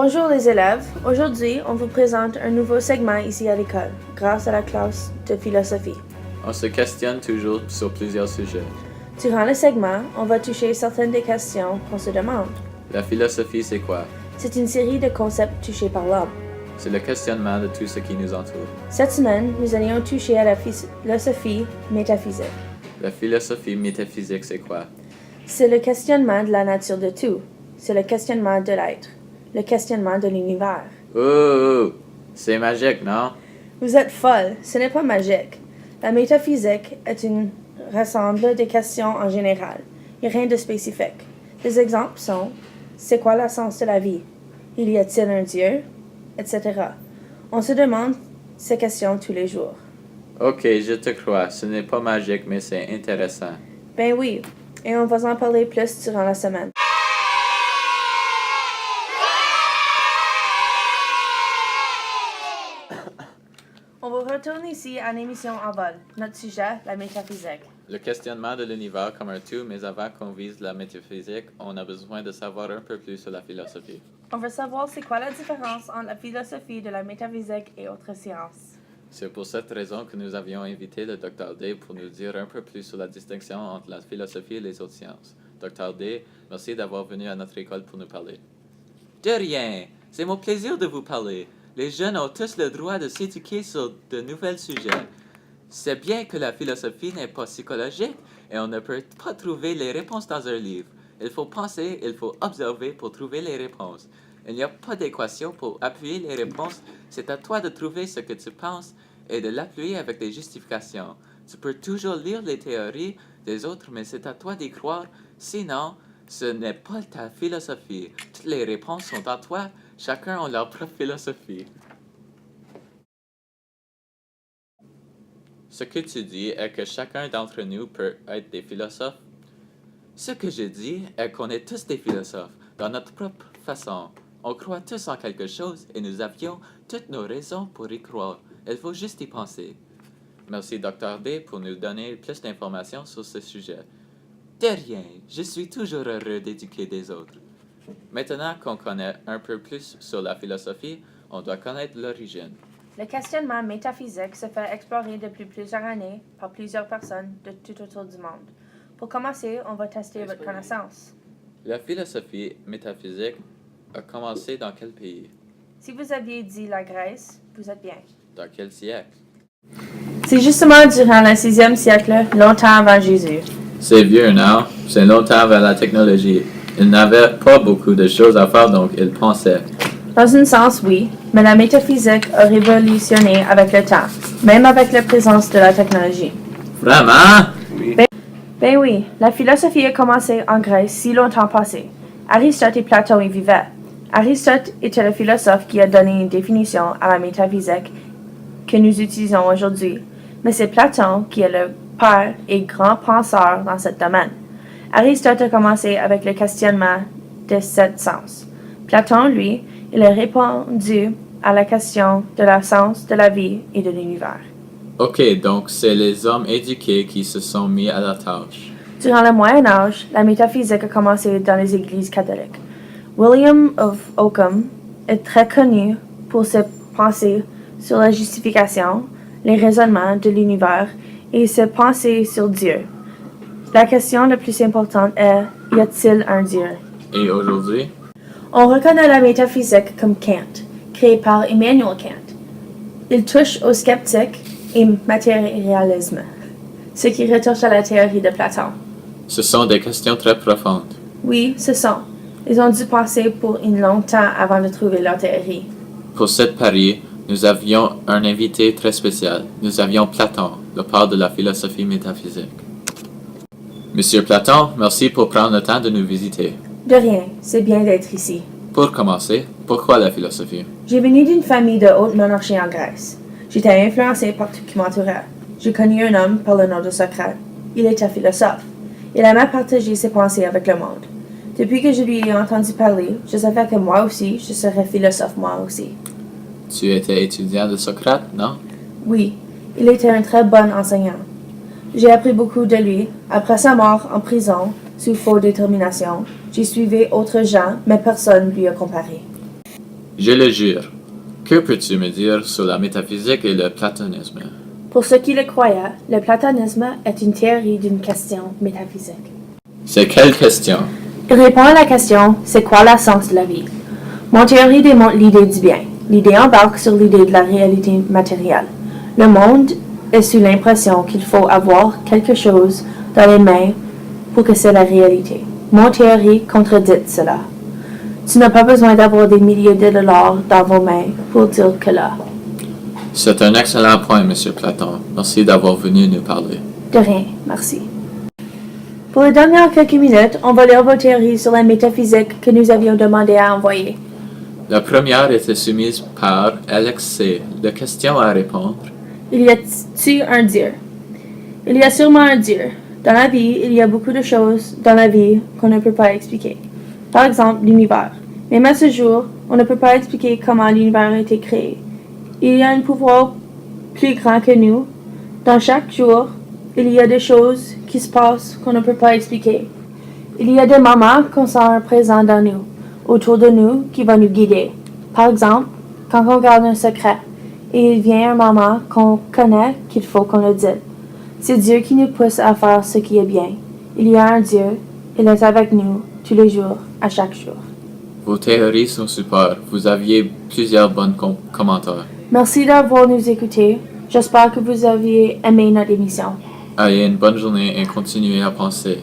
Bonjour les élèves, aujourd'hui on vous présente un nouveau segment ici à l'école, grâce à la classe de philosophie. On se questionne toujours sur plusieurs sujets. Durant le segment, on va toucher certaines des questions qu'on se demande. La philosophie, c'est quoi? C'est une série de concepts touchés par l'homme. C'est le questionnement de tout ce qui nous entoure. Cette semaine, nous allions toucher à la philosophie métaphysique. La philosophie métaphysique, c'est quoi? C'est le questionnement de la nature de tout. C'est le questionnement de l'être. Le questionnement de l'univers. Oh, c'est magique, non? Vous êtes folle, ce n'est pas magique. La métaphysique est une rassemble des questions en général. Il n'y a rien de spécifique. Des exemples sont: c'est quoi l'essence de la vie? Il y a-t-il un Dieu? Etc. On se demande ces questions tous les jours. Ok, je te crois. Ce n'est pas magique, mais c'est intéressant. Ben oui, et on va en parler plus durant la semaine. On vous retourne ici à l'émission en vol. Notre sujet, la métaphysique. Le questionnement de l'univers comme un tout, mais avant qu'on vise la métaphysique, on a besoin de savoir un peu plus sur la philosophie. On veut savoir c'est quoi la différence entre la philosophie de la métaphysique et autres sciences. C'est pour cette raison que nous avions invité le Dr. D pour nous dire un peu plus sur la distinction entre la philosophie et les autres sciences. Dr. D, merci d'avoir venu à notre école pour nous parler. De rien! C'est mon plaisir de vous parler. Les jeunes ont tous le droit de s'éduquer sur de nouveaux sujets. C'est bien que la philosophie n'est pas psychologique et on ne peut pas trouver les réponses dans un livre. Il faut penser, il faut observer pour trouver les réponses. Il n'y a pas d'équation pour appuyer les réponses. C'est à toi de trouver ce que tu penses et de l'appuyer avec des justifications. Tu peux toujours lire les théories des autres, mais c'est à toi d'y croire. Sinon, ce n'est pas ta philosophie. Toutes les réponses sont en toi. Chacun a leur propre philosophie. Ce que tu dis est que chacun d'entre nous peut être des philosophes. Ce que je dis est qu'on est tous des philosophes, dans notre propre façon. On croit tous en quelque chose et nous avions toutes nos raisons pour y croire. Il faut juste y penser. Merci Dr. D pour nous donner plus d'informations sur ce sujet. De rien, je suis toujours heureux d'éduquer des autres. Maintenant qu'on connaît un peu plus sur la philosophie, on doit connaître l'origine. Le questionnement métaphysique se fait explorer depuis plusieurs années par plusieurs personnes de tout autour du monde. Pour commencer, on va tester votre connaissance. La philosophie métaphysique a commencé dans quel pays? Si vous aviez dit la Grèce, vous êtes bien. Dans quel siècle? C'est justement durant le 6e siècle, longtemps avant Jésus. C'est vieux, non? C'est longtemps avant la technologie. Ils n'avaient pas beaucoup de choses à faire, donc ils pensaient. Dans un sens, oui, mais la métaphysique a révolutionné avec le temps, même avec la présence de la technologie. Vraiment? Oui. Ben oui, la philosophie a commencé en Grèce si longtemps passé. Aristote et Platon y vivaient. Aristote était le philosophe qui a donné une définition à la métaphysique que nous utilisons aujourd'hui, mais c'est Platon qui est le père et grand penseur dans ce domaine. Aristote a commencé avec le questionnement de sept sens. Platon, lui, il a répondu à la question de la sens de la vie et de l'univers. Ok, donc c'est les hommes éduqués qui se sont mis à la tâche. Durant le Moyen Âge, la métaphysique a commencé dans les églises catholiques. William of Ockham est très connu pour ses pensées sur la justification, les raisonnements de l'univers et ses pensées sur Dieu. La question la plus importante est: y a-t-il un Dieu? Et aujourd'hui? On reconnaît la métaphysique comme Kant, créé par Emmanuel Kant. Il touche au sceptique et matérialisme, ce qui retouche à la théorie de Platon. Ce sont des questions très profondes. Oui, ce sont. Ils ont dû penser pour un long temps avant de trouver leur théorie. Pour cette pari, nous avions un invité très spécial. Nous avions Platon, le père de la philosophie métaphysique. Monsieur Platon, merci pour prendre le temps de nous visiter. De rien, c'est bien d'être ici. Pour commencer, pourquoi la philosophie? J'ai venu d'une famille de haute monarchie en Grèce. J'étais influencé par tout qui m'entourait. J'ai connu un homme par le nom de Socrate. Il était philosophe. Il aimait partager ses pensées avec le monde. Depuis que je lui ai entendu parler, je savais que moi aussi, je serais philosophe moi aussi. Tu étais étudiant de Socrate, non? Oui, il était un très bon enseignant. J'ai appris beaucoup de lui. Après sa mort en prison, sous fausse détermination, j'ai suivi autres gens, mais personne lui a comparé. Je le jure. Que peux-tu me dire sur la métaphysique et le platonisme? Pour ceux qui le croyaient, le platonisme est une théorie d'une question métaphysique. C'est quelle question? Il répond à la question « C'est quoi l'essence de la vie ?» Mon théorie démontre l'idée du bien. L'idée embarque sur l'idée de la réalité matérielle. Le monde est sous l'impression qu'il faut avoir quelque chose dans les mains pour que c'est la réalité. Mon théorie contredit cela. Tu n'as pas besoin d'avoir des milliers de dollars dans vos mains pour dire que là. C'est un excellent point, M. Platon. Merci d'avoir venu nous parler. De rien, merci. Pour les dernières quelques minutes, on va lire vos théories sur la métaphysique que nous avions demandé à envoyer. La première était soumise par Alexei. La question à répondre. Il y a-t-il un Dieu? Il y a sûrement un Dieu. Dans la vie, il y a beaucoup de choses dans la vie qu'on ne peut pas expliquer. Par exemple, l'univers. Même à ce jour, on ne peut pas expliquer comment l'univers a été créé. Il y a un pouvoir plus grand que nous. Dans chaque jour, il y a des choses qui se passent qu'on ne peut pas expliquer. Il y a des moments qu'on sent présents dans nous, autour de nous, qui vont nous guider. Par exemple, quand on garde un secret, et il vient un moment qu'on connaît qu'il faut qu'on le dise. C'est Dieu qui nous pousse à faire ce qui est bien. Il y a un Dieu, il est avec nous tous les jours, à chaque jour. Vos théories sont super. Vous aviez plusieurs bons commentaires. Merci d'avoir nous écoutés. J'espère que vous aviez aimé notre émission. Allez, une bonne journée et continuez à penser.